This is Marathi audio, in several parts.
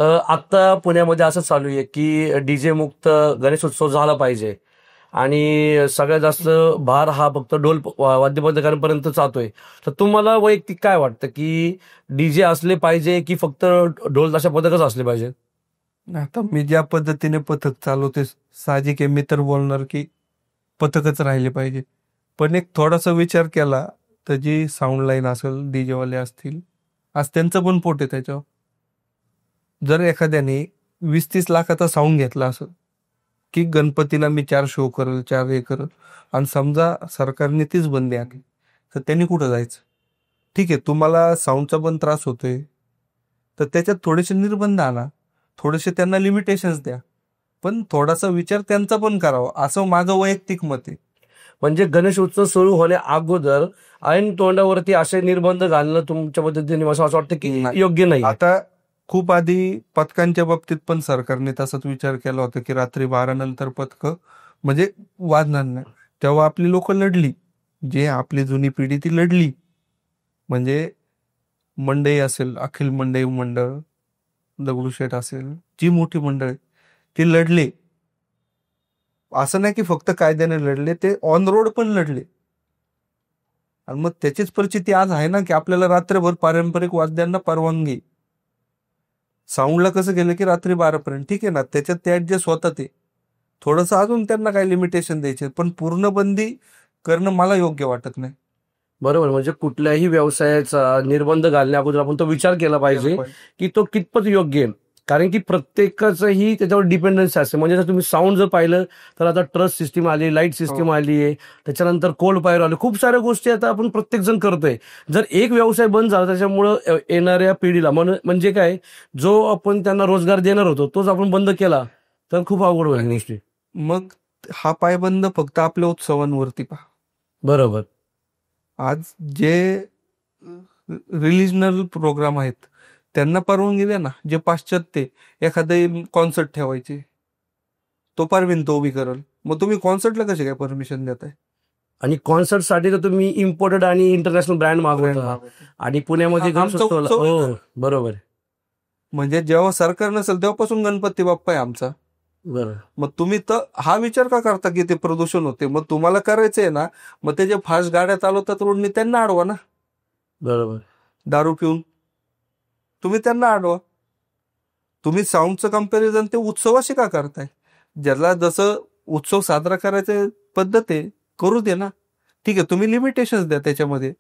आत्ता पुण्यामध्ये असं चालू आहे की डीजे मुक्त गणेशोत्सव झाला पाहिजे आणि सगळ्यात जास्त भार हा फक्त वाद्यपथकांपर्यंत जातोय. तर तुम्हाला वैयक्तिक काय वाटतं की डीजे असले पाहिजे की फक्त ढोल ताशा पथकच असले पाहिजे? आता मी ज्या पद्धतीने पथक चालवते, साहजिक आहे मी तर बोलणार की पथकच राहिले पाहिजे. पण एक थोडासा विचार केला तर जी साऊंड लाईन असेल, डीजे वाले असतील, आज त्यांचं पण पोट आहे त्याच्यावर. जर एखाद्याने 20-30 लाखाचा साऊंड घेतला असेल की गणपतीला मी 4 शो करेल, 4 हे करेल, आणि समजा सरकारने तीच बंदी आणली, तर त्यांनी कुठं जायचं? ठीक आहे, तुम्हाला साऊंडचा पण त्रास होतोय, तर त्याच्यात थोडेसे निर्बंध आणा, थोडेसे त्यांना लिमिटेशन्स द्या, पण थोडासा विचार त्यांचा पण करावा, असं माझं वैयक्तिक मत आहे. म्हणजे गणेश उत्सव सुरू होण्या अगोदर ऐन तोंडावरती असे निर्बंध घालणं तुमच्या पद्धतीने असं वाटतं की नाही. योग्य नाही. आता खूप आधी पथकांच्या बाबतीत पण सरकारने तसाच विचार केला होता की रात्री 12 नंतर पथक म्हणजे वाजणार नाही. तेव्हा आपली लोक लढली, जे आपली जुनी पिढी ती लढली. म्हणजे मंडई असेल, अखिल मंडई मंडळ, दगडूशेठ असेल, जी मोठी मंडळ आहे, ती लढली. असं नाही की फक्त कायद्याने लढले, ते ऑन रोड पण लढले. आणि मग त्याचीच परिस्थिती आज आहे ना की आपल्याला रात्रभर पारंपरिक वाद्यांना परवानगी. साऊंडला कसं केलं की रात्री 12 पर्यंत ठीक आहे ना, त्याच्यात ते ऍडजस्ट होतात. ते थोडंसं अजून त्यांना काही लिमिटेशन द्यायचे, पण पूर्ण बंदी करणं मला योग्य वाटत नाही. बरोबर. म्हणजे कुठल्याही व्यवसायाचा निर्बंध घालण्या अगोदर आपण तो विचार केला पाहिजे की तो कितपत योग्य आहे. कारण की प्रत्येकाचंही त्याच्यावर डिपेंडन्सी असते. म्हणजे जर तुम्ही साऊंड जर पाहिलं तर आता ट्रस सिस्टीम आली, लाईट सिस्टीम आली आहे, त्याच्यानंतर कोल्ड फायर आले, खूप साऱ्या गोष्टी आता आपण प्रत्येक जण करतोय. जर एक व्यवसाय बंद झाला त्याच्यामुळं येणाऱ्या पिढीला म्हणजे काय, जो आपण त्यांना रोजगार देणार होतो तोच आपण बंद केला तर खूप अवघड होईल गोष्टी. मग हा पायबंद फक्त आपल्या उत्सवांवरती पहा. बरोबर. आज जे रिलिजनल प्रोग्राम आहेत त्यांना परवानगी द्या ना. जे पाश्चात्य एखादं कॉन्सर्ट ठेवायचे, तो परवीन तो उभी करल, मग तुम्ही कॉन्सर्टला कसे काय परमिशन देताय? आणि कॉन्सर्टसाठी तर तुम्ही इम्पोर्टेड आणि इंटरनॅशनल ब्रँड मागवता. आणि पुण्यामध्ये आमचा उत्सव आहे हो ना. बरोबर. म्हणजे जेव्हा सरकार नसेल तेव्हापासून गणपती बाप्पा आहे आमचा. बरोबर. मग तुम्ही तर हा विचार का करता की ते प्रदूषण होते? मग तुम्हाला करायचंय ना, मग ते जे फास्ट गाड्या चालवतात रोडनी त्यांना अडवा ना. बरोबर. दारू पिऊन तुम्ही त्यांना अडवा. तुम्ही साऊंडचं कम्पॅरिझन ते उत्सवाशी का करताय? ज्याला जसं उत्सव साजरा करायचं पद्धत आहे, करू दे ना. ठीक आहे, तुम्ही लिमिटेशन्स द्या त्याच्यामध्ये,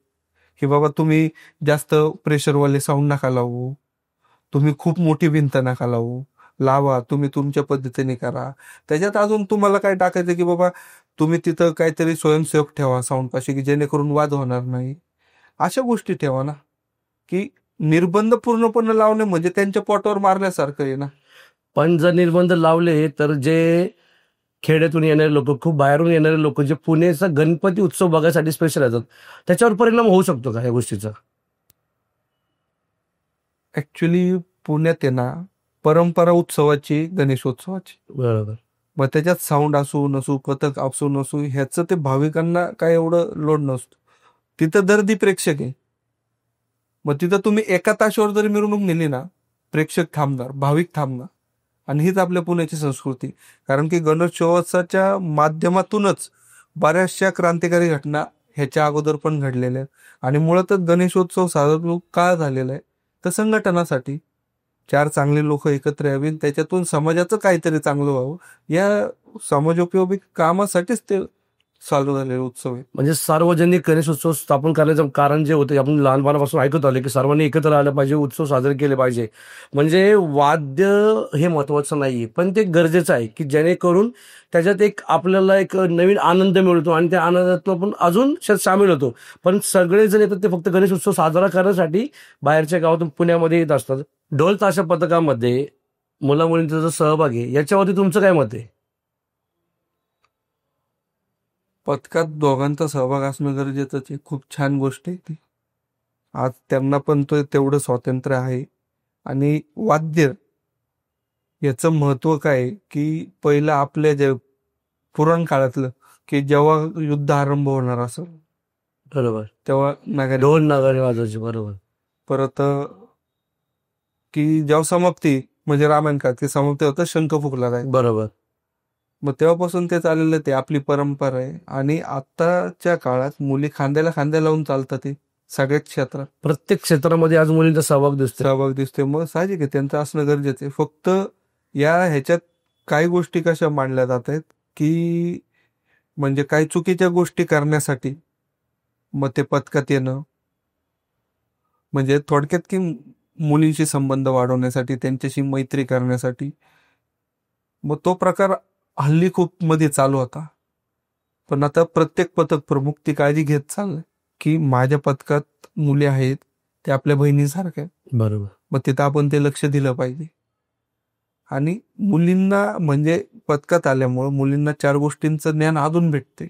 की बाबा तुम्ही जास्त प्रेशरवाले साऊंड नका लावू, तुम्ही खूप मोठी भिंत नका लावू, लावा तुम्ही तुमच्या पद्धतीने करा. त्याच्यात अजून तुम्हाला काय टाकायचं की बाबा तुम्ही तिथं काहीतरी स्वयंसेवक ठेवा साऊंड पाशी, की जेणेकरून वाद होणार नाही. अशा गोष्टी ठेवा ना. की निर्बंध पूर्णपणे लावणे म्हणजे त्यांच्या पोटावर मारल्यासारखं आहे ना. पण जर निर्बंध लावले तर जे खेड्यातून येणारे लोक, खूप बाहेरून येणारे लोक, जे पुणेचा गणपती उत्सव बघायसाठी स्पेशल येतात, त्याच्यावर परिणाम होऊ शकतो का या गोष्टीचा? ऍक्च्युली पुण्यात आहे ना परंपरा उत्सवाची, गणेशोत्सवाची. बरोबर. मग त्याच्यात साऊंड असू नसू, पथक असू नसू, ह्याचं ते भाविकांना काय एवढं लोड नसतो. तिथं दर्दी प्रेक्षक आहे. मग तिथं तुम्ही एका तासावर जरी मिरवणूक नेली ना, प्रेक्षक थांबणार, भाविक थांबणार. आणि हीच आपल्या पुण्याची संस्कृती. कारण की गणेशोत्सवाच्या माध्यमातूनच बऱ्याचशा क्रांतिकारी घटना ह्याच्या अगोदर पण घडलेल्या आहेत. आणि मुळातच गणेशोत्सव साजरा का झालेला आहे, तर संघटनासाठी. 4 चांगले लोक एकत्र यावी, त्याच्यातून समाजाचं काहीतरी चांगलं व्हावं, या समाजोपयोगी कामासाठीच ते चालू झालेले उत्सव आहे. म्हणजे सार्वजनिक गणेशोत्सव स्थापन करण्याचं कारण जे होतं, आपण लहानपणापासून ऐकत आलो की सर्वांनी एकत्र राहिलं पाहिजे, उत्सव साजरे केले पाहिजे. म्हणजे वाद्य हे महत्वाचं नाहीये, पण ते गरजेचं आहे की जेणेकरून त्याच्यात एक आपल्याला एक नवीन आनंद मिळतो आणि त्या आनंदात आपण अजून सामील होतो. पण सगळेजण येतात ते फक्त गणेश उत्सव साजरा करण्यासाठी बाहेरच्या गावातून पुण्यामध्ये येत असतात. ढोल ताशा पथकामध्ये मुला मुलींचा जो सहभाग आहे याच्यावरती तुमचं काय मत आहे? पथकात दोघांचा सहभाग असणं गरजेचंच आहे. खूप छान गोष्ट आहे ती. आज त्यांना पण तो तेवढं स्वातंत्र्य आहे. आणि वाद्य याचं महत्व काय की पहिलं आपल्या जे पुराण काळातलं, की जेव्हा युद्ध आरंभ होणार असं, बरोबर. तेव्हा नगारे, ढोल नगारे वाजवायचे. बरोबर. परत की जेव्हा समाप्ती म्हणजे रामायण काळात ते समाप्त होतं, शंख फुकला जायचा. बरोबर. मग तेव्हापासून ते चाललेलं, ते आपली परंपरा आहे. आणि आताच्या काळात मुली खांद्याला खांद्या लावून चालतात, ते सगळ्याच क्षेत्रात प्रत्येक क्षेत्रामध्ये आज मुलींचा सहभाग दिसतोय. सहभाग दिसतोय. मग साहजिक आहे त्यांचं असणं गरजेचं आहे. फक्त ह्याच्यात काही गोष्टी कशा मांडल्या जात आहेत की म्हणजे काही चुकीच्या गोष्टी करण्यासाठी मग ते पथकात येणं, म्हणजे थोडक्यात की मुलींशी संबंध वाढवण्यासाठी, त्यांच्याशी मैत्री करण्यासाठी. मग तो प्रकार हल्ली खूप मध्ये चालू होता. पण आता प्रत्येक पथक प्रमुख ती काळजी घेत चाललाय की माझ्या पथकात मुली आहेत, ते आपल्या बहिणीसारख्या. बरोबर. मग तिथं आपण ते लक्ष दिलं पाहिजे. आणि मुलींना म्हणजे पथकात आल्यामुळं मुलींना 4 गोष्टींचं ज्ञान अजून भेटते.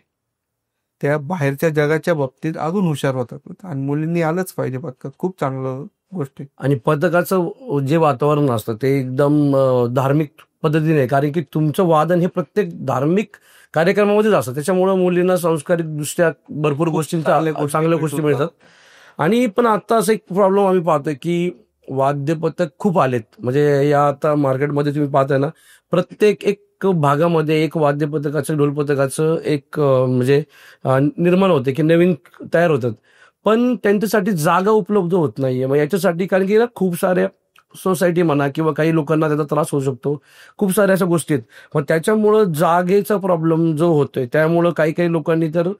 त्या बाहेरच्या जगाच्या बाबतीत अजून हुशार होतात. आणि मुलींनी आलंच पाहिजे पथकात. खूप चांगलं गोष्ट आहे. आणि पथकाचं जे वातावरण असतं ते एकदम धार्मिक पद्धतीने आहे. कारण की तुमचं वादन हे प्रत्येक धार्मिक कार्यक्रमामध्येच असतं. त्याच्यामुळं मुलींना सांस्कृतिक दृष्ट्या भरपूर गोष्टींचा चांगल्या गोष्टी मिळतात. आणि पण आता असं एक प्रॉब्लेम आम्ही पाहतोय की वाद्यपथक खूप आलेत. म्हणजे या आता मार्केटमध्ये तुम्ही पाहताय ना, प्रत्येक एक भागामध्ये एक वाद्यपथकाचं, ढोलपथकाचं एक म्हणजे निर्माण होते की नवीन तयार होतात. पण त्यांच्यासाठी जागा उपलब्ध होत नाहीये. मग याच्यासाठी कारण की ना खूप साऱ्या सोसायटी म्हणा किंवा काही लोकांना त्याचा त्रास होऊ शकतो. खूप साऱ्या अशा गोष्टी आहेत. मग त्याच्यामुळं जागेचा प्रॉब्लेम जो होतोय, त्यामुळं काही काही लोकांनी तर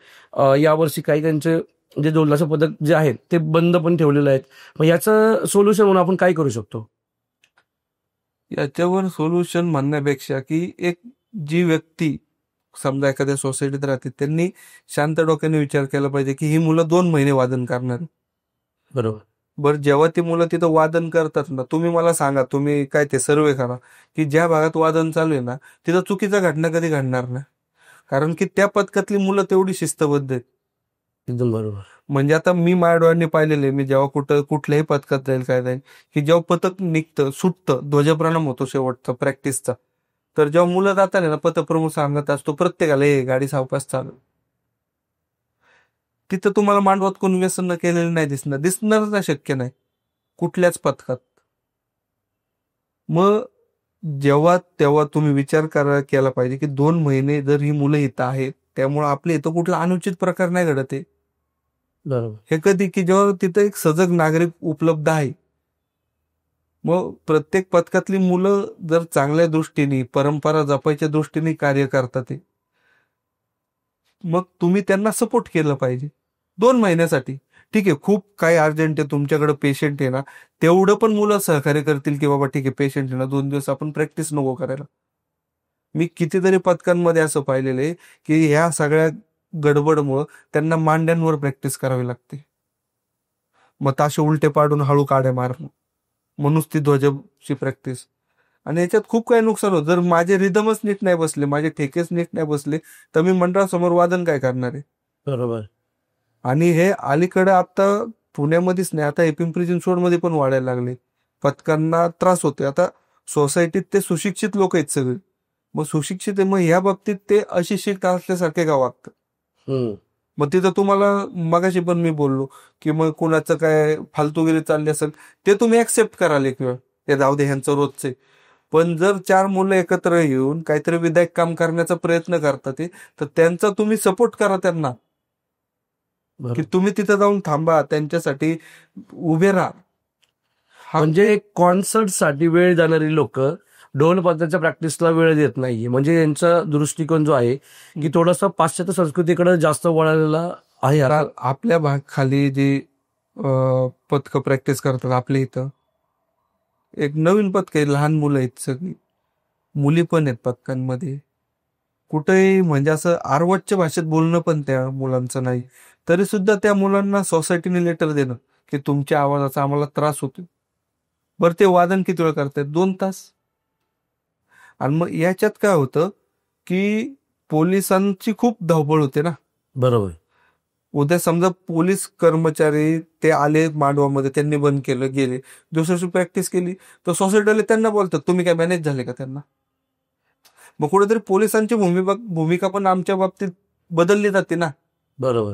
यावर्षी काही त्यांचे जे ढोलाचं पथक जे आहेत ते बंद पण ठेवलेलं आहेत. मग याचं सोल्युशन म्हणून आपण काय करू शकतो? याच्यावर सोल्युशन म्हणण्यापेक्षा की एक जी व्यक्ती समजा एखाद्या सोसायटीत राहते, त्यांनी शांत डोक्याने विचार केला पाहिजे की ही मुलं 2 महिने वादन करणार. बरोबर. बरं, जेव्हा ती मुलं तिथं वादन करतात ना, तुम्ही मला सांगा, तुम्ही काय ते सर्वे करा की ज्या भागात वादन चालू आहे ना, तिथं चुकीचा घटना कधी घडणार नाही. कारण की त्या पथकातली मुलं तेवढी शिस्तबद्ध आहेत. एकदम बरोबर. म्हणजे आता मी माझ्या डोळ्यांनी पाहिलेलं आहे, मी जेव्हा कुठल्याही पथकात जाईल काय जाईल, की जेव्हा पथक निघतं, सुटतं, ध्वजप्रणाम होतो शेवटचा प्रॅक्टिसचा, तर जेव्हा मुलं जातात ना, पथप्रमुख सांगत असतो प्रत्येकाला, हे गाडी सावकाश चालू. तिथं तुम्हाला मांडवात कोण व्यसन केलेलं नाही दिसणारच ना, शक्य नाही कुठल्याच पथकात. मग जेव्हा तेव्हा तुम्ही विचार केला पाहिजे की 2 महिने जर ही मुलं इथं आहेत, त्यामुळे आपल्या इथं कुठला अनुचित प्रकार नाही घडत आहे. बरोबर. हे कधी की जेव्हा तिथं एक सजग नागरिक उपलब्ध आहे. मग प्रत्येक पथकातली मुलं जर चांगल्या दृष्टीने, परंपरा जपायच्या दृष्टीने कार्य करतात ते, मग तुम्ही त्यांना सपोर्ट केलं पाहिजे 2 महिन्यासाठी. ठीक आहे, खूप काही अर्जंट आहे, तुमच्याकडे पेशंट आहे ना, तेवढं पण मुलं सहकार्य करतील की बाबा ठीक आहे, पेशंट आहे ना, 2 दिवस आपण प्रॅक्टिस नको करायला. मी कितीतरी पथकांमध्ये असं पाहिलेलं आहे की ह्या सगळ्या गडबडमुळं त्यांना मांड्यांवर प्रॅक्टिस करावी लागते. मग ताशे उलटे पाडून हळू काड्या मारणं, म्हणूनच ती ध्वजाची प्रॅक्टिस. आणि याच्यात खूप काही नुकसान होतं. जर माझे रिदमच नीट नाही बसले, माझे ठेकेच नीट नाही बसले, तर मी मंडळासमोर वादन काय करणार आहे? बरोबर. आणि हे अलीकडे आता पुण्यामध्येच नाही, आता हे पिंपरी चिंचवडमध्ये पण वाढायला लागले. पथकांना त्रास होतोय. आता सोसायटीत ते सुशिक्षित लोक आहेत सगळे, मग सुशिक्षित आहे, मग ह्या बाबतीत ते अशिक्षित असल्यासारखे का वागतात? हम्म. मग तिथं तुम्हाला मगाशी पण मी बोललो की मग कुणाचं काय फालतूगिरी चालली असेल, ते तुम्ही ऍक्सेप्ट कराल एक वेळ, ते जाऊ दे ह्यांचं रोजचे. पण जर 4 मुलं एकत्र येऊन काहीतरी विधायक काम करण्याचा प्रयत्न करतात ते, तर त्यांचा तुम्ही सपोर्ट करा त्यांना, की बरोबर. तुम्ही तिथं जाऊन थांबा, त्यांच्यासाठी उभे राहा. म्हणजे कॉन्सर्टसाठी वेळ जाणारी लोक ढोलपथकाच्या प्रॅक्टिसला वेळ देत नाहीये. म्हणजे यांचा दृष्टिकोन जो आहे की थोडासा पाश्चात्य संस्कृतीकडे जास्त वळालेला आहे. आता आपल्या खाली जी पथक प्रॅक्टिस करतात आपल्या इथं, एक नवीन पथक आहे, लहान मुलं आहेत सगळी, मुली पण आहेत पथकांमध्ये. कुठेही म्हणजे असं आरवटच्या भाषेत बोलणं पण त्या मुलांचं नाही, तरी सुद्धा त्या मुलांना सोसायटीने लेटर देणं की तुमच्या आवाजाचा आम्हाला त्रास होतो. बरं, ते वादन किती वेळ करतात? 2 तास. आणि मग याच्यात काय होतं की पोलिसांची खूप धावपळ होते ना. बरोबर. उद्या समजा पोलीस कर्मचारी ते आले मांडवामध्ये, त्यांनी बंद केलं, गेले, दुसऱ्या प्रॅक्टिस केली, तर सोसायटीवाले त्यांना बोलतात तुम्ही काय मॅनेज झाले का त्यांना? मग कुठेतरी पोलिसांची भूमिका पण आमच्या बाबतीत बदलली जाते ना. बरोबर.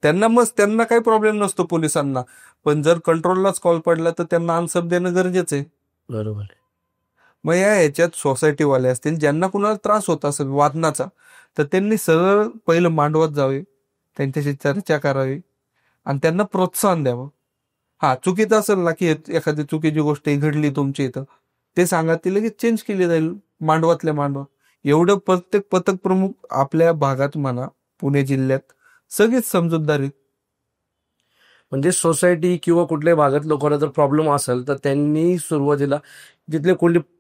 त्यांना काही प्रॉब्लेम नसतो पोलिसांना, पण जर कंट्रोललाच कॉल पडला तर त्यांना आन्सर देणं गरजेचं आहे. बरोबर. मग ह्याच्यात सोसायटीवाले असतील ज्यांना कुणाला त्रास होत असेल वादनाचा, तर त्यांनी सरळ पहिलं मांडवात जावे, त्यांच्याशी चर्चा करावी आणि त्यांना प्रोत्साहन द्यावं. हा चुकीचं असेल ना, की एखादी चुकीची गोष्ट घडली तुमच्या इथं, ते सांगा, ती लगेच चेंज केली जाईल मांडवातल्या मांडवात. एवढं प्रत्येक पथक प्रमुख आपल्या भागात म्हणा, पुणे जिल्ह्यात सगळेच समजूतदार आहेत. म्हणजे सोसायटी किंवा कुठल्याही भागात लोकांना जर प्रॉब्लेम असेल तर त्यांनी सुरुवातीला तिथले कोणते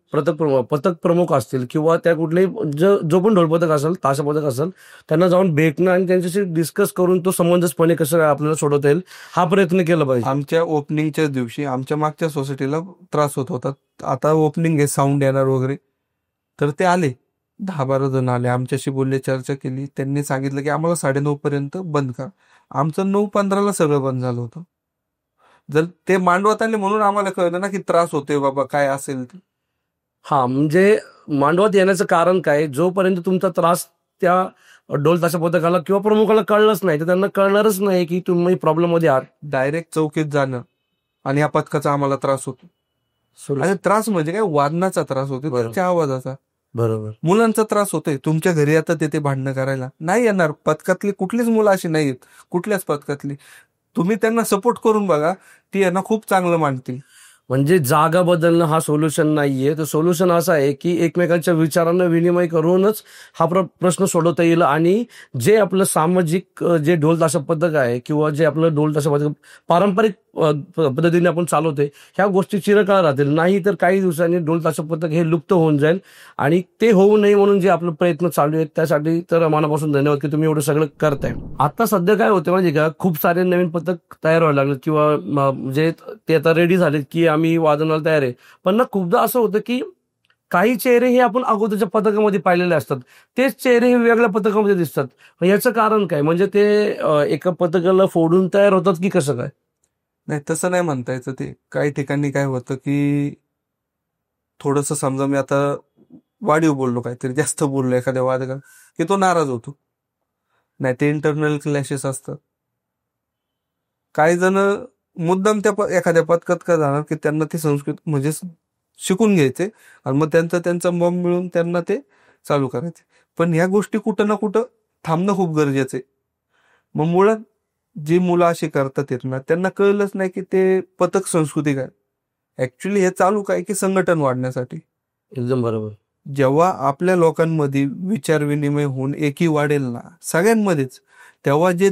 पथक प्रमुख असतील किंवा त्या कुठलेही जो पण ढोलपथक असेल, ताशा पथक असेल, त्यांना जाऊन भेटणं आणि त्यांच्याशी डिस्कस करून तो समंजसपणे कसं काय आपल्याला सोडवता येईल हा प्रयत्न केला पाहिजे. आमच्या ओपनिंगच्या दिवशी आमच्या मागच्या सोसायटीला त्रास होत होता. आता ओपनिंग आहे, साऊंड येणार वगैरे, तर ते आले, 10-12 जण आले, आमच्याशी बोलले, चर्चा केली. त्यांनी सांगितलं की आम्हाला 9:30 पर्यंत बंद करा. आमचं 9:15ला सगळं बंद झालं होतं. जर ते मांडवात आले म्हणून आम्हाला कळलं ना की त्रास होतोय बाबा, काय असेल ते. हा, म्हणजे मांडवात येण्याचं कारण काय, जोपर्यंत तुमचा त्रास त्या ढोल ताशा पथकाला किंवा प्रमुखाला कळलंच नाही तर त्यांना कळणारच नाही की तुम्ही प्रॉब्लेम मध्ये आहात. डायरेक्ट चौकीत जाणं आणि या पथकाचा आम्हाला त्रास होतो. आणि त्रास म्हणजे काय, वादनाचा त्रास होतो, बरोबर. त्याच्या आवाजाचा. बरोबर. मुलांचा त्रास होतोय, तुमच्या घरी आता तिथे भांडणं करायला नाही येणार. पथकातली कुठलीच मुलं अशी नाही आहेत, कुठल्याच पथकातली. तुम्ही त्यांना सपोर्ट करून बघा, ती यांना खूप चांगलं मानतील. म्हणजे जागा बदलणं हा सोल्युशन नाहीये. तर सोल्युशन असं आहे की एकमेकांच्या विचारांना विनिमय करूनच हा प्रश्न सोडवता येईल. आणि जे आपलं सामाजिक जे ढोल ताशा पथक आहे किंवा जे आपलं ढोल ताशा पथक पारंपरिक पद्धतीने आपण चालवतोय, ह्या गोष्टी चिरकाळ राहतील. नाही तर काही दिवसांनी ढोल ताशा पथक हे लुप्त होऊन जाईल. आणि ते होऊ नये म्हणून जे आपलं प्रयत्न चालू आहेत त्यासाठी तर मनापासून धन्यवाद की तुम्ही एवढं सगळं करताय. आता सध्या काय होतं माहिती का, खूप सारे नवीन पथक तयार व्हायला लागले किंवा म्हणजे ते आता रेडी झालेत की आम्ही वाजवण्याला तयार आहे. पण ना खूपदा असं होतं की काही चेहरे हे आपण अगोदरच्या पथकामध्ये पाहिलेले असतात, तेच चेहरे हे वेगळ्या पथकामध्ये दिसतात. मग याचं कारण काय, म्हणजे ते एका पथकाला फोडून तयार होतात की कसं काय? नाही, तसं नाही म्हणता यायचं. ते काही ठिकाणी काय होतं की थोडंसं समजा मी आता वाढीव बोललो, काहीतरी जास्त बोललो एखाद्या वादकाला, की तो नाराज होतो. नाही, ते इंटरनल क्लॅशेस असतात. काही जण मुद्दाम त्या एखाद्या पथकात का जाणार की त्यांना ती संस्कृती म्हणजे शिकून घ्यायचे आणि मग त्यांचा मम मिळून त्यांना ते चालू करायचे. पण ह्या गोष्टी कुठं ना कुठं थांबणं खूप गरजेचं आहे. मग मुळात जी मुलं अशी करतात येत ना, त्यांना कळलंच नाही की ते पथक संस्कृती काय. ऍक्च्युली हे चालू काय की संघटन वाढण्यासाठी. एकदम बरोबर. जेव्हा आपल्या लोकांमध्ये विचार विनिमय होऊन एकी वाढेल ना सगळ्यांमध्येच, तेव्हा जे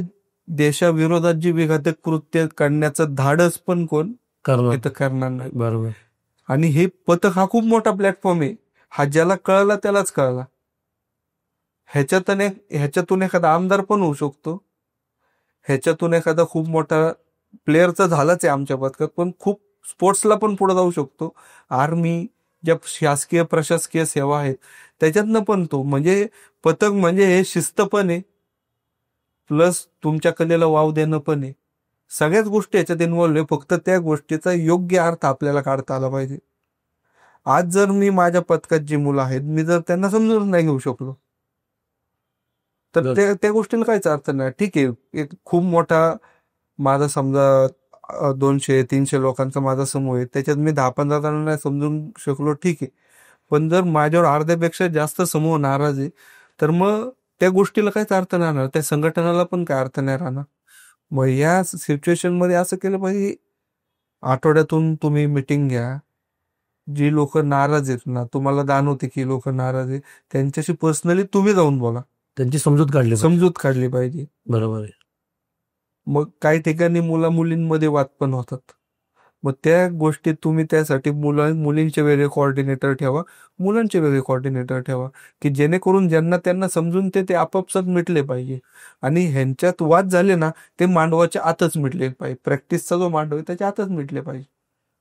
देशाविरोधात जी विघातक कृत्य करण्याचं धाडस पण कोण करणार. इथं करणार नाही. बरोबर. आणि हे पथक हा खूप मोठा प्लॅटफॉर्म आहे. हा ज्याला कळला त्यालाच कळला. ह्याच्यातून एखादा आमदार पण होऊ शकतो, ह्याच्यातून एखादा खूप मोठा प्लेअरचा झालाच आहे आमच्या पथकात, पण खूप स्पोर्ट्सला पण पुढे जाऊ शकतो. आर्मी, ज्या शासकीय प्रशासकीय सेवा आहेत त्याच्यातनं पण तो, म्हणजे पथक म्हणजे हे शिस्त पण आहे, प्लस तुमच्या कलेला वाव देणं पण आहे. सगळ्याच गोष्टी याच्यात इन्व्हॉल्व्ह आहे. फक्त त्या गोष्टीचा योग्य अर्थ आपल्याला काढता आला पाहिजे. आज जर मी माझ्या पथकात जी मुलं आहेत, मी जर त्यांना समजून नाही घेऊ शकलो तर त्या गोष्टीला काहीच अर्थ नाही. ठीक आहे, एक खूप मोठा माझा समजा 200-300 लोकांचा माझा समूह आहे, त्याच्यात मी 10-15 जणांना समजून शकलो, ठीक आहे. पण जर माझ्यावर अर्ध्यापेक्षा जास्त समूह नाराज आहे तर मग त्या गोष्टीला काहीच अर्थ नाही राहणार, त्या संघटनाला पण काय अर्थ नाही राहणार. मग या सिच्युएशन मध्ये असं केलं पाहिजे, आठवड्यातून तुम्ही मिटिंग घ्या. जी लोक नाराज आहेत ना, तुम्हाला जाणवते की लोक नाराज आहे, त्यांच्याशी पर्सनली तुम्ही जाऊन बोला, त्यांची समजूत काढली पाहिजे. बरोबर आहे. मग काही ठिकाणी मुला मुलींमध्ये वाद पण होतात. मग त्या गोष्टीत तुम्ही त्यासाठी मुलींचे वेगळे कोऑर्डिनेटर ठेवा, मुलांचे वेगळे कोऑर्डिनेटर ठेवा, की जेणेकरून ज्यांना त्यांना समजून ते आपापसात मिटले पाहिजे. आणि ह्यांच्यात वाद झाले ना, ते मांडवाच्या आतच मिटले पाहिजे. प्रॅक्टिसचा जो मांडव आहे त्याच्या आतच मिटले पाहिजे.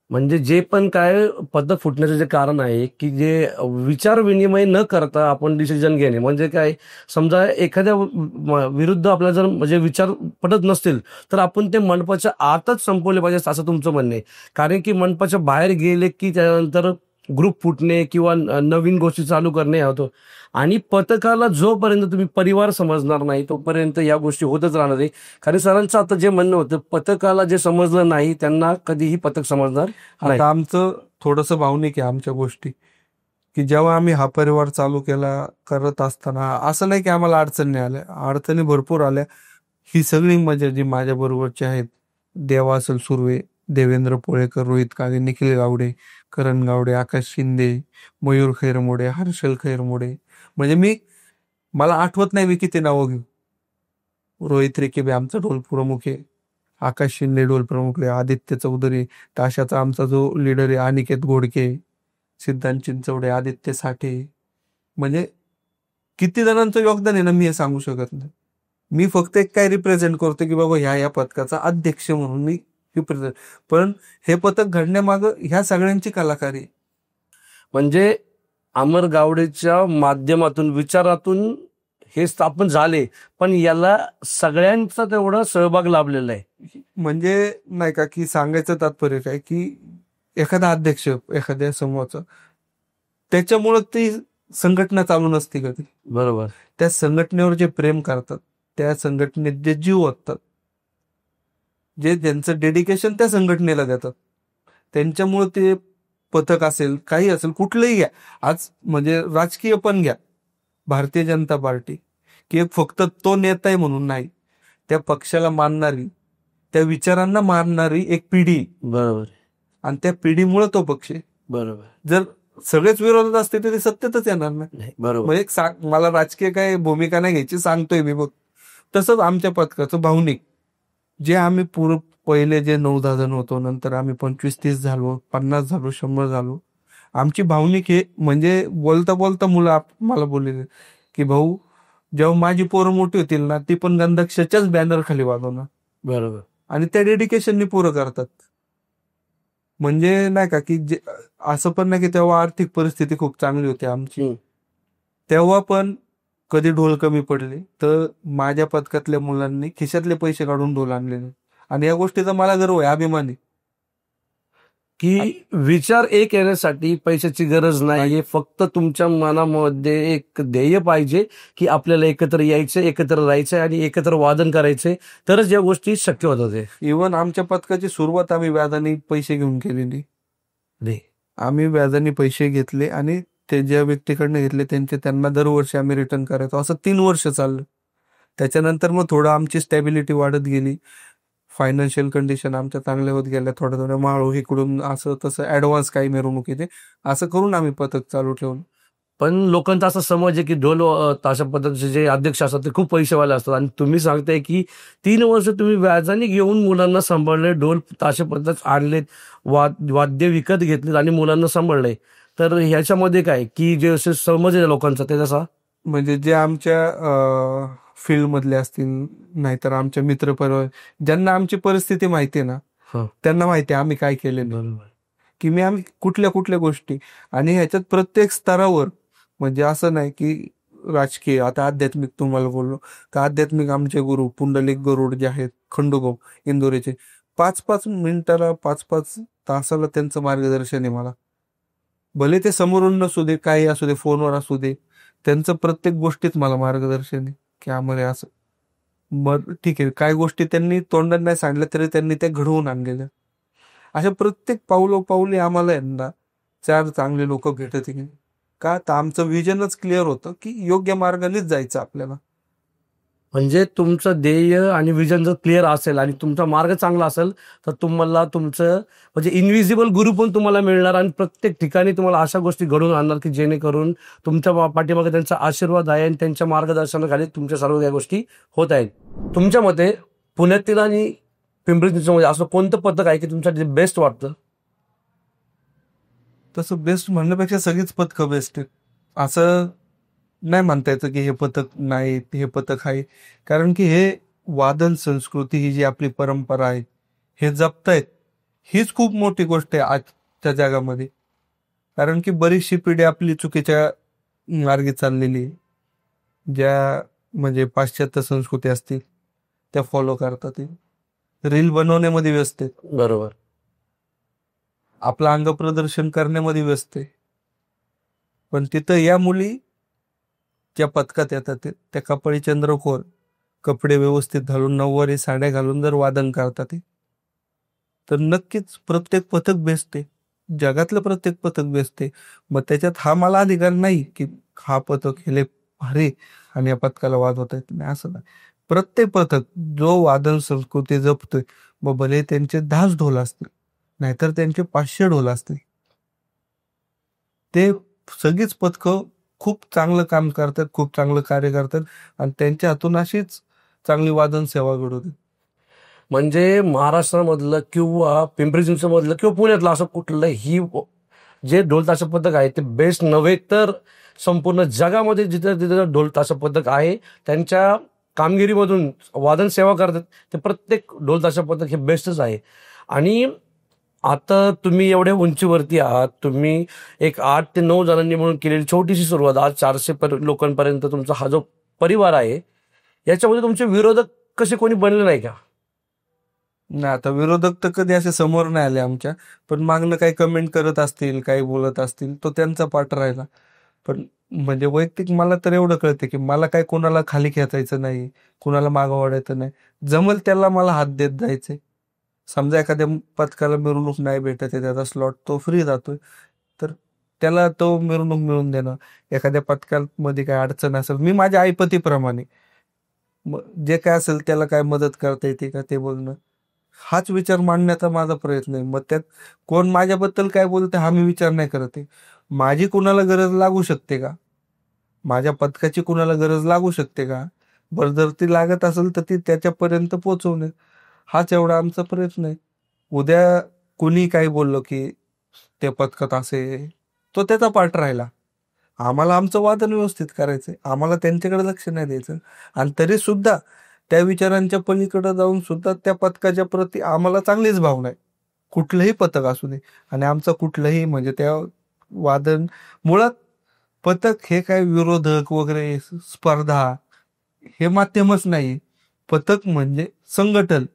म्हणजे जे पण काय पद्धत फुटण्याचं जे कारण आहे की जे विचार विनिमय न करता आपण डिसिजन घेणे, म्हणजे काय, समजा एखाद्या विरुद्ध आपल्याला जर म्हणजे विचार पटत नसतील तर आपण ते मंडपाच्या आतच संपवले पाहिजे असं तुमचं म्हणणं आहे. कारण की मंडपाच्या बाहेर गेले की त्यानंतर ग्रुप फुटणे किंवा नवीन गोष्टी चालू करणे होतो. आणि पथकाला जोपर्यंत तुम्ही परिवार समजणार नाही तोपर्यंत या गोष्टी होतच राहणार आहे. कारण सरांचं आता जे म्हणणं होतं, पथकाला जे समजलं नाही त्यांना कधीही पथक समजणार नाही. आता आमचं थोडंसं भावनिक आहे आमच्या गोष्टी. की जेव्हा आम्ही हा परिवार चालू केला करत असताना असं नाही की आम्हाला अडचणी आल्या, अडचणी भरपूर आल्या. ही सगळी मजा जी माझ्या बरोबरची आहेत, देवा असेल सुर्वे, देवेंद्र पोळेकर, रोहित काळे, निखिल गावडे, करण गावडे, आकाश शिंदे, मयूर खैरमोडे, हर्षल खैरमोडे, म्हणजे मला आठवत नाही मी किती नावं घेऊ. रोहित रेकेबे आमचा ढोल प्रमुख आहे, आकाश शिंदे ढोल प्रमुख आहे, आदित्य चौधरी, ताशाचा आमचा जो लीडर आहे अनिकेत घोडके, सिद्धांत चिंचवडे, आदित्य साठे, म्हणजे किती जणांचं योगदान आहे ना, मी हे सांगू शकत नाही. मी फक्त एक काय रिप्रेझेंट करतो की बाबा ह्या पथकाचा अध्यक्ष म्हणून मी रिप्रेझेंट. पण हे पथक घडण्यामागं ह्या सगळ्यांची कलाकारी आहे. म्हणजे अमर गावडेच्या माध्यमातून, विचारातून हे स्थापन झाले, पण याला सगळ्यांचा तेवढा सहभाग लाभलेला आहे. म्हणजे नाही का की सांगायचं तात्पर्य काय की एखादा अध्यक्ष एखाद्या समूहाचा, त्याच्यामुळे ती संघटना चालू नसते कधी. बरोबर. त्या संघटनेवर जे प्रेम करतात, त्या संघटनेत जे जीव ओततात, जे ज्यांचं डेडिकेशन त्या संघटनेला देतात, त्यांच्यामुळे ते पथक असेल, काही असेल, कुठलंही घ्या. आज म्हणजे राजकीय पण घ्या, भारतीय जनता पार्टी, की एक फक्त तो नेता आहे म्हणून नाही, त्या पक्षाला मानणारी, त्या विचारांना मानणारी एक पिढी, बरोबर. आणि त्या पिढीमुळे तो पक्ष आहे. बरोबर. जर सगळेच विरोधात असते तर ते सत्तेतच येणार नाही. बरोबर. म्हणजे मला राजकीय काय भूमिका नाही घ्यायची, सांगतोय मी बघ. तसंच आमच्या पथकाचं भावनिक, जे आम्ही पहिले जे 9-10 जण होतो, नंतर आम्ही 25-30 झालो, 50 झालो, 100 झालो. आमची भावनिक हे म्हणजे बोलता बोलता मुलं मला बोलले की भाऊ, जेव्हा माझी पोरं मोठी होतील ना, ती पण गंधक्षच्याच बॅनर खाली वाजवणार. बरोबर. आणि त्या डेडिकेशननी पोरं करतात. म्हणजे नाही का की असं पण नाही की तेव्हा आर्थिक परिस्थिती खूप चांगली होती आमची, तेव्हा पण कधी ढोल कमी पडले तर माझ्या पथकातल्या मुलांनी खिशातले पैसे काढून ढोल आणलेले, आणि या गोष्टीचा मला गर्व आहे, अभिमान आहे. की विचार एक येण्यासाठी पैशाची गरज नाही, फक्त तुमच्या मनामध्ये एक ध्येय पाहिजे की आपल्याला एकत्र यायचं, एकत्र राहायचं आणि एकत्र वादन करायचंय, तरच या गोष्टी शक्य होतात. इव्हन आमच्या पथकाची सुरुवात आम्ही व्याजाने पैसे घेऊन केलेली. आम्ही व्याजाने पैसे घेतले आणि ते ज्या व्यक्तीकडनं घेतले त्यांना दरवर्षी आम्ही रिटर्न करायचो. असं 3 वर्ष चाललं. त्याच्यानंतर मग थोडं आमची स्टॅबिलिटी वाढत गेली, फायनान्शियल कंडिशन आमच्या चांगल्या होत गेल्या, थोड्या थोड्या माळो इकडून असं तसं ऍडव्हान्स काही मिरवणुकीचे असं करून आम्ही पथक चालू ठेवलं. पण लोकांचा असा समज आहे की ढोल ताशा पद्धतीचे जे अध्यक्ष असतात ते खूप पैसेवाले असतात, आणि तुम्ही सांगताय की 3 वर्ष तुम्ही व्याजाने घेऊन मुलांना सांभाळले, ढोल ताशा पद्धत आणलेत, वाद्य विकत घेतलेत आणि मुलांना सांभाळले. तर ह्याच्यामध्ये काय की जे असे समज आहे लोकांचा ते जसा, म्हणजे जे आमच्या फील्ड मधले असतील, नाहीतर आमच्या मित्र परिवार, ज्यांना आमची परिस्थिती माहिती आहे ना, त्यांना माहिती आहे आम्ही काय केलेलं, की आम्ही कुठल्या कुठल्या गोष्टी. आणि ह्याच्यात प्रत्येक स्तरावर, म्हणजे असं नाही की राजकीय, आता आध्यात्मिक तुम्हाला बोललो का, आध्यात्मिक आमचे गुरु पुंडलिक गरुड जे आहेत खंडोबा इंदोरीचे, 5-5 मिनिटाला 5-5 तासाला त्यांचं मार्गदर्शन आहे मला. भले ते समोरून नसू दे, काही असू दे, फोनवर असू दे, त्यांचं प्रत्येक गोष्टीत मला मार्गदर्शन आहे की आम्हाला असं. मग ठीक आहे, काय गोष्टी त्यांनी तोंडात नाही सांगल्या तरी त्यांनी त्या घडवून आणलेल्या. अशा प्रत्येक पाऊलोपाऊली आम्हाला यांना 4 चांगले लोक भेटत गेले. का तर आमचं विजनच क्लिअर होतं की योग्य मार्गानेच जायचं आपल्याला. म्हणजे तुमचं ध्येय आणि विजन जर क्लिअर असेल आणि तुमचा मार्ग चांगला असेल तर तुम्हाला तुमचं म्हणजे इनविजिबल गुरु पण तुम्हाला मिळणार, आणि प्रत्येक ठिकाणी तुम्हाला अशा गोष्टी घडून आणणार की जेणेकरून तुमच्या पाठीमागे त्यांचा आशीर्वाद आहे आणि त्यांच्या मार्गदर्शनाखाली तुमच्या सर्व या गोष्टी होत आहेत. तुमच्या मते पुण्यातील आणि पिंपरी चिंचवड असं कोणतं पथक आहे की तुमच्यासाठी बेस्ट वाटतं? तसं बेस्ट म्हणण्यापेक्षा सगळीच पथकं बेस्ट आहेत असं नाही म्हणता येतं की हे पथक नाही हे पथक आहे. कारण की हे वादन संस्कृती, ही जी आपली परंपरा आहे, हे जपतायत, हीच खूप मोठी गोष्ट आहे आजच्या जगामध्ये. कारण की बरीचशी पिढी आपली चुकीच्या मार्गे चाललेली आहे, ज्या म्हणजे पाश्चात्य संस्कृती असतील त्या फॉलो करतात, रील बनवण्यामध्ये व्यस्त आहेत, बरोबर, आपलं अंग प्रदर्शन करण्यामध्ये व्यस्त आहे. पण तिथं या मुली ज्या पथकात येतात त्या कपाळी चंद्रकोर, कपडे व्यवस्थित घालून, नऊवारी साड्या घालून जर वादन करतात तर नक्कीच प्रत्येक पथक बेस्ट आहे. जगातलं प्रत्येक पथक बेस्ट आहे. मग त्याच्यात हा मला अधिकार नाही की हा पथक हे भारी आणि या पथकाला वाजवता येत नाही, असं नाही. प्रत्येक पथक जो वादन संस्कृती जपतोय, मग भले त्यांचे 10 ढोल असतील, नाहीतर त्यांचे 500 ढोल असतील, ते सगळीच पथकं खूप चांगलं काम करतात, खूप चांगलं कार्य करतात आणि त्यांच्या हातून अशीच चांगली वादन सेवा घडवते. म्हणजे महाराष्ट्रामधलं किंवा पिंपरी चिंचवडमधलं किंवा पुण्यातलं असं कुठलंही जे ढोल ताशा पथक आहे ते बेस्ट नव्हे तर संपूर्ण जगामध्ये जिथे जिथे ढोल ताशा पथक आहे त्यांच्या कामगिरीमधून वादन सेवा करतात ते प्रत्येक ढोल ताशा पथक हे बेस्टच आहे. आणि आता तुम्ही एवढ्या उंचीवरती आहात, तुम्ही एक 8 ते 9 जणांनी म्हणून केलेली छोटीशी सुरुवात आज 400 लोकांपर्यंत तुमचा हा जो परिवार आहे, याच्यामध्ये तुमचे विरोधक कसे कोणी बनले नाही का? नाही, आता विरोधक तर कधी असे समोर नाही आले आमच्या, पण मागणं काही कमेंट करत असतील, काही बोलत असतील, तो त्यांचा पाठ राहिला. पण म्हणजे वैयक्तिक मला तर एवढं कळतं की मला काय कोणाला खाली खेचायचं नाही, कुणाला मागं वाढायचं नाही. जमल त्याला मला हात देत जायचे. समजा एखाद्या पथकाला मिरवणूक नाही भेटत आहे, त्याचा स्लॉट तो फ्री जातोय, तर त्याला तो मिरवणूक मिळवून देणं. एखाद्या पथकामध्ये काय अडचण असेल, मी माझ्या आईपतीप्रमाणे जे काय असेल त्याला काय मदत करता येते का ते बोलणं, हाच विचार मांडण्याचा माझा प्रयत्न आहे. मग त्यात कोण माझ्याबद्दल काय बोलते हा मी विचार नाही करत आहे. माझी कुणाला गरज लागू शकते का, माझ्या पथकाची कुणाला गरज लागू शकते का, बरं जर ती लागत असेल तर ती त्याच्यापर्यंत पोहोचवणे, हाच एवढा आमचा प्रयत्न आहे. उद्या कुणी काही बोललो की ते पथकात असे, तो त्याचा पार्ट राहिला. आम्हाला आमचं वादन व्यवस्थित करायचंय, आम्हाला त्यांच्याकडे लक्ष नाही द्यायचं. आणि तरी सुद्धा त्या विचारांच्या पलीकडे जाऊन सुद्धा त्या पथकाच्या प्रती आम्हाला चांगलीच भावना आहे, कुठलंही पथक असू दे. आणि आमचं कुठलंही म्हणजे त्या वादन, मुळात पथक हे काय विरोधक वगैरे स्पर्धा हे माध्यमच नाही. पथक म्हणजे संघटन.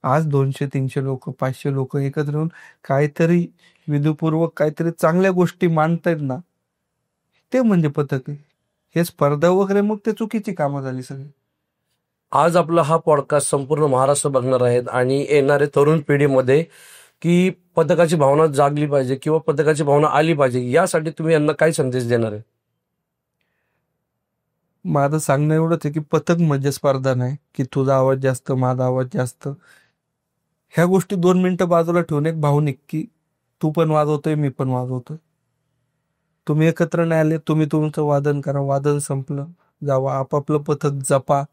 आज 200-300 लोक, 500 लोक एकत्र येऊन काहीतरी विधीपूर्वक काहीतरी चांगल्या गोष्टी मांडतायत ना, ते म्हणजे पथक आहे. हे स्पर्धा वगैरे मग ते चुकीची कामं झाली सगळी. आज आपला हा पॉडकास्ट संपूर्ण महाराष्ट्र बघणार आहेत आणि येणारे तरुण पिढीमध्ये की पथकाची भावना जागली पाहिजे किंवा पथकाची भावना आली पाहिजे, यासाठी तुम्ही यांना काय संदेश देणार आहे? माझं सांगणं एवढंच आहे की पथक म्हणजे स्पर्धा नाही की तुझा आवाज जास्त माझा आवाज जास्त. ह्या गोष्टी 2 मिनिटं बाजूला ठेवून एक भावनिक की तू पण वाजवतोय मी पण वाजवतोय, तुम्ही एकत्र नाही आले, तुम्ही तुमचं वादन करा, वादन संपलं, जावा आपापलं पथक जपा.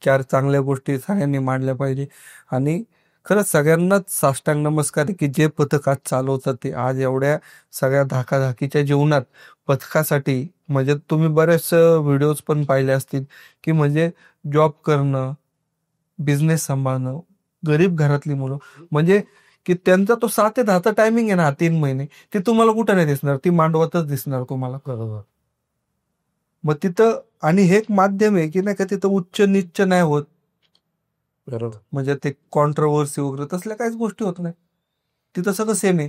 4 चांगल्या गोष्टी सगळ्यांनी मांडल्या पाहिजे. आणि खरंच सगळ्यांनाच साष्टांग नमस्कार आहे की जे पथक आज चालवतात ते. आज एवढ्या सगळ्या धाकाधाकीच्या जीवनात पथकासाठी म्हणजे तुम्ही बरेच व्हिडिओज पण पाहिले असतील की म्हणजे जॉब करणं, बिझनेस सांभाळणं, गरीब घरातली मुलं, म्हणजे की त्यांचा तो 7 ते 10चा टायमिंग आहे ना 3 महिने, ते तुम्हाला कुठं नाही दिसणार, ती मांडवतच दिसणार तुम्हाला. बरोबर. मग तिथं आणि हे एक माध्यम आहे की नाही का, तिथं उच्च नीच नाही होत, बरोबर. म्हणजे ते कॉन्ट्रोवर्सी वगैरे तसल्या काहीच गोष्टी होत नाही. तिथं सगळं सेम आहे.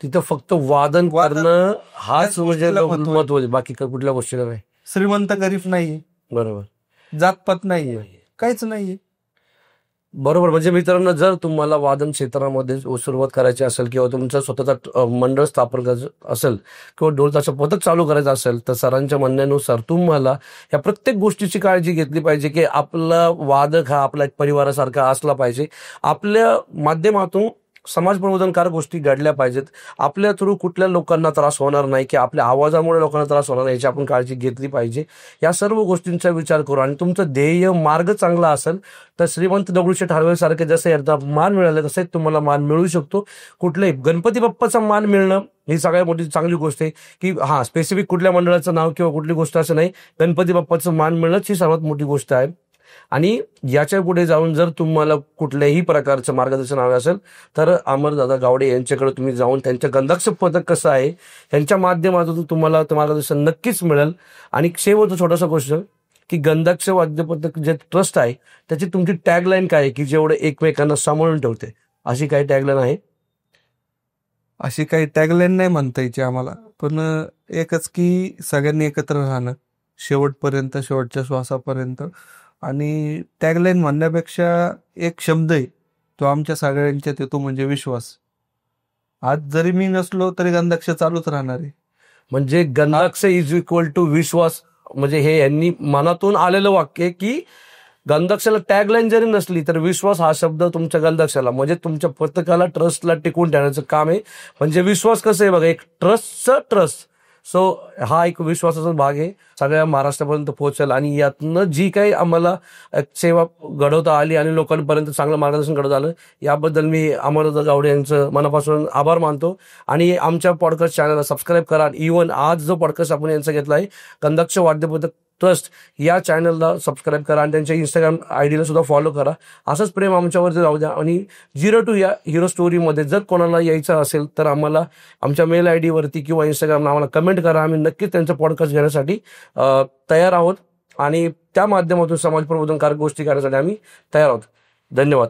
तिथं फक्त वादन वादन करणं हाच ह्याच म्हणजे गोष्टीला महत्व आहे. महत्व आहे, बाकी कुठल्या गोष्टीला नाही. श्रीमंत गरीब नाहीये, बरोबर. जातपात नाहीये, काहीच नाहीये. बरोबर. म्हणजे मित्रांनो, जर तुम्हाला वादन क्षेत्रामध्ये सुरुवात करायची असेल किंवा तुमचं स्वतःचा मंडळ स्थापन करायचं असेल किंवा ढोलताशा पथक चालू करायचं असेल तर सरांच्या म्हणण्यानुसार तुम्हाला या प्रत्येक गोष्टीची काळजी घेतली पाहिजे की आपला वादक हा आपला एक परिवारासारखा असला पाहिजे. आपल्या माध्यमातून समाज प्रबोधनकारक गोष्टी घडल्या पाहिजेत. आपल्या थ्रू कुठल्या लोकांना त्रास होणार नाही की आपल्या आवाजामुळे लोकांना त्रास होणार नाही याची आपण काळजी घेतली पाहिजे. या सर्व गोष्टींचा विचार करू आणि तुमचं ध्येय मार्ग चांगला असेल तर श्रीमंत दगडूशेठ हलवाईसारखे जसं यांना मान मिळाले तसेच तुम्हाला मान मिळू शकतो. कुठल्याही गणपती बाप्पाचा मान मिळणं ही सगळ्यात मोठी चांगली गोष्ट आहे की हां, स्पेसिफिक कुठल्या मंडळाचं नाव किंवा कुठली गोष्ट असं नाही, गणपती बाप्पाचं मान मिळणंच ही सर्वात मोठी गोष्ट आहे. आणि याच्या पुढे जाऊन जर तुम्हाला कुठल्याही प्रकारचं मार्गदर्शन हवं असेल तर अमरदादा गावडे यांच्याकडे तुम्ही जाऊन त्यांच्या गंधर्व पथक कसं आहे त्यांच्या माध्यमातून तुम्हाला ते मार्गदर्शन नक्कीच मिळेल. आणि शेवटचं छोटासा गोष्ट की गंधर्व वाद्य पथक जे ट्रस्ट आहे त्याची तुमची टॅगलाईन काय आहे की जेवढे एकमेकांना सांभाळून ठेवते, अशी काही टॅगलाईन आहे? अशी काही टॅगलाईन नाही म्हणता यायची आम्हाला, पण एकच की सगळ्यांनी एकत्र राहणं शेवटपर्यंत, शेवटच्या श्वासापर्यंत. आणि टॅगलाईन म्हणण्यापेक्षा एक शब्द आहे, तो आमच्या सगळ्यांच्यात येतो, म्हणजे विश्वास. आज जरी मी नसलो तरी गंधाक्ष चालूच राहणार आहे. म्हणजे गंधाक्ष इज इक्वल टू विश्वास, म्हणजे हे यांनी मनातून आलेलं वाक्य आहे की गंधाक्षाला टॅगलाईन जरी नसली तर विश्वास हा शब्द तुमच्या गंधाक्षाला, म्हणजे तुमच्या पथकाला, ट्रस्टला टिकवून ठेवण्याचं काम आहे. म्हणजे विश्वास कसं आहे बघा, एक ट्रस्टचं ट्रस्ट. सो हा एक विश्वासाचा भाग आहे, सगळ्या महाराष्ट्रापर्यंत पोहोचेल. आणि यातनं जी काही आम्हाला एक सेवा घडवता आली आणि लोकांपर्यंत चांगलं मार्गदर्शन घडवत आलं, याबद्दल मी अमरदादा गावडे यांचं मनापासून आभार मानतो. आणि आमच्या पॉडकास्ट चॅनलला सबस्क्राईब करा. इव्हन आज जो पॉडकास्ट आपण यांचा घेतला आहे, गंधाक्ष वाद्यपथक ट्रस्ट, या चॅनलला सबस्क्राईब करा आणि त्यांच्या इंस्टाग्राम आयडीला सुद्धा फॉलो करा. असंच प्रेम आमच्यावरती राहू द्या. आणि 02 या हिरो स्टोरीमध्ये जर कोणाला यायचं असेल तर आम्हाला आमच्या मेल आय डीवरती किंवा इंस्टाग्रामला आम्हाला कमेंट करा. आम्ही नक्कीच त्यांचं पॉडकास्ट घेण्यासाठी तयार आहोत आणि त्या माध्यमातून समाज प्रबोधनकारक गोष्टी करण्यासाठी आम्ही तयार आहोत. धन्यवाद.